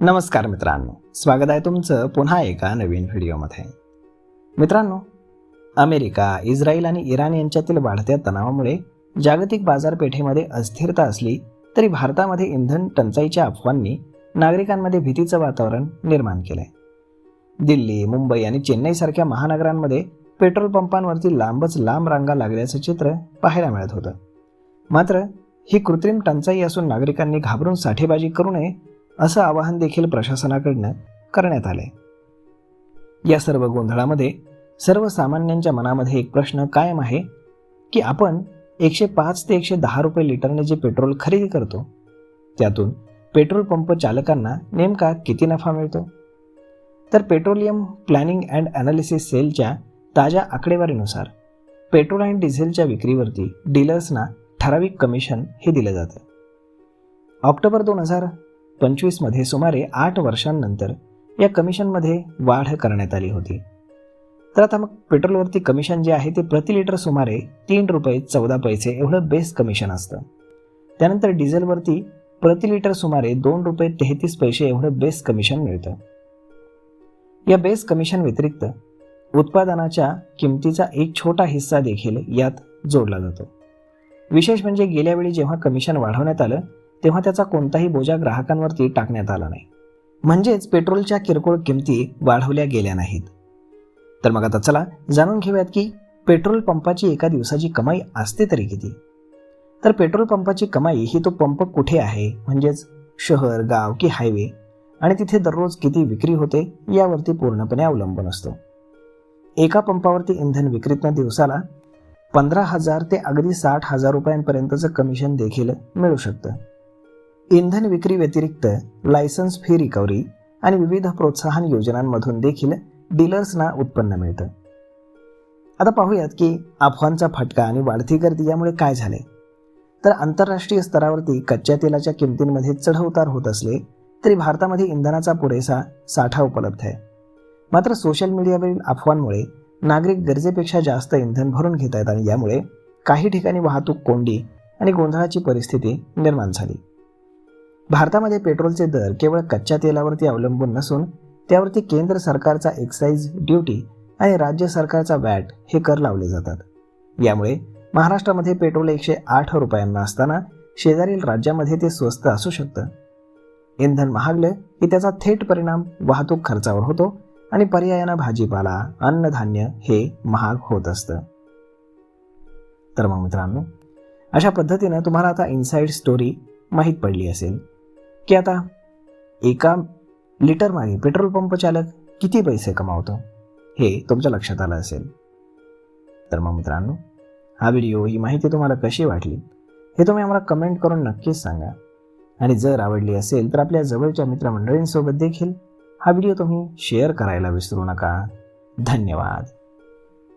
नमस्कार मित्रांनो, स्वागत आहे तुमचं पुन्हा एका नवीन व्हिडिओमध्ये. मित्रांनो, अमेरिका, इस्रायल आणि इराण यांच्यातील वाढत्या तणावामुळे जागतिक बाजारपेठेमध्ये अस्थिरता असली तरी भारतामध्ये इंधन टंचाईच्या अफवांनी नागरिकांमध्ये भीतीचं वातावरण निर्माण केलंय. दिल्ली, मुंबई आणि चेन्नईसारख्या महानगरांमध्ये पेट्रोल पंपांवरती लांबच लांब रांगा लागल्याचं चित्र पाहायला मिळत होतं. मात्र ही कृत्रिम टंचाई असून नागरिकांनी घाबरून साठेबाजी करू नये असं आवाहन देखील प्रशासनाकडनं करण्यात आले. या सर्व गोंधळामध्ये सर्वसामान्यांच्या मनामध्ये एक प्रश्न कायम आहे की आपण 105 ते 110 रुपये लिटरने जे पेट्रोल खरेदी करतो त्यातून पेट्रोल पंप चालकांना नेमका किती नफा मिळतो. तर पेट्रोलियम प्लॅनिंग अँड ॲनालिसिस सेलच्या ताज्या आकडेवारीनुसार पेट्रोल आणि डिझेलच्या विक्रीवरती डीलर्सना ठराविक कमिशन हे दिलं जातं. ऑक्टोबर 2025 सुमारे 8 वर्षांनंतर या कमिशनमध्ये वाढ करण्यात आली होती. तर आता मग पेट्रोलवरती कमिशन जे आहे ते प्रति लिटर सुमारे 3 रुपये 14 पैसे एवढं बेस कमिशन असतं. त्यानंतर डिझेलवरती प्रति लिटर सुमारे 2 रुपये 33 पैसे एवढं बेस कमिशन मिळतं. या बेस कमिशन व्यतिरिक्त उत्पादनाच्या किमतीचा एक छोटा हिस्सा देखील यात जोडला जातो. विशेष म्हणजे गेल्या वेळी जेव्हा कमिशन वाढवण्यात आलं तेव्हा त्याचा कोणताही बोजा ग्राहकांवरती टाकण्यात आला नाही. म्हणजेच पेट्रोलच्या किरकोळ किमती वाढवल्या गेल्या नाहीत. तर मग आता चला जाणून घेऊयात की पेट्रोल पंपाची एका दिवसाची कमाई असते तरी किती. तर पेट्रोल पंपाची कमाई ही तो पंप कुठे आहे म्हणजेच शहर, गाव की हायवे आणि तिथे दररोज किती विक्री होते यावरती पूर्णपणे अवलंबून असतो. एका पंपावरती इंधन विक्रीतनं दिवसाला 15,000 ते अगदी 60,000 रुपयांपर्यंतचं कमिशन देखील मिळू शकतं. इंधन विक्री व्यतिरिक्त लायसन्स फी रिकव्हरी आणि विविध प्रोत्साहन योजनांमधून देखील डीलर्सना उत्पन्न मिळतं. आता पाहूयात की अफवांचा फटका आणि वाढती गर्दी यामुळे काय झाले. तर आंतरराष्ट्रीय स्तरावरती कच्च्या तेलाच्या किमतींमध्ये चढउतार होत असले तरी भारतामध्ये इंधनाचा पुरेसा साठा उपलब्ध आहे. मात्र सोशल मीडियावरील अफवांमुळे नागरिक गरजेपेक्षा जास्त इंधन भरून घेत आहेत आणि यामुळे काही ठिकाणी वाहतूक कोंडी आणि गोंधळाची परिस्थिती निर्माण झाली. भारतामध्ये पेट्रोलचे दर केवळ कच्च्या तेलावरती अवलंबून नसून त्यावरती केंद्र सरकारचा एक्साईज ड्युटी आणि राज्य सरकारचा वॅट हे कर लावले जातात. यामुळे महाराष्ट्रामध्ये पेट्रोल 108 रुपयांना असताना शेजारील राज्यामध्ये ते स्वस्त असू शकतं. इंधन महागलं की त्याचा थेट परिणाम वाहतूक खर्चावर होतो आणि पर्यायानं भाजीपाला, अन्नधान्य हे महाग होत असतं. तर मग मित्रांनो, अशा पद्धतीनं तुम्हाला आता इनसाइड स्टोरी माहीत पडली असेल की आता एका लिटर मागे पेट्रोल पंप चालक किती पैसे कमावतो हे तुमच्या लक्षात आलं असेल. तर मग मित्रांनो, हा व्हिडिओ, ही माहिती तुम्हाला कशी वाटली हे तुम्ही आम्हाला कमेंट करून नक्कीच सांगा. आणि जर आवडली असेल तर आपल्या जवळच्या मित्रमंडळींसोबत देखील हा व्हिडिओ तुम्ही शेअर करायला विसरू नका. धन्यवाद.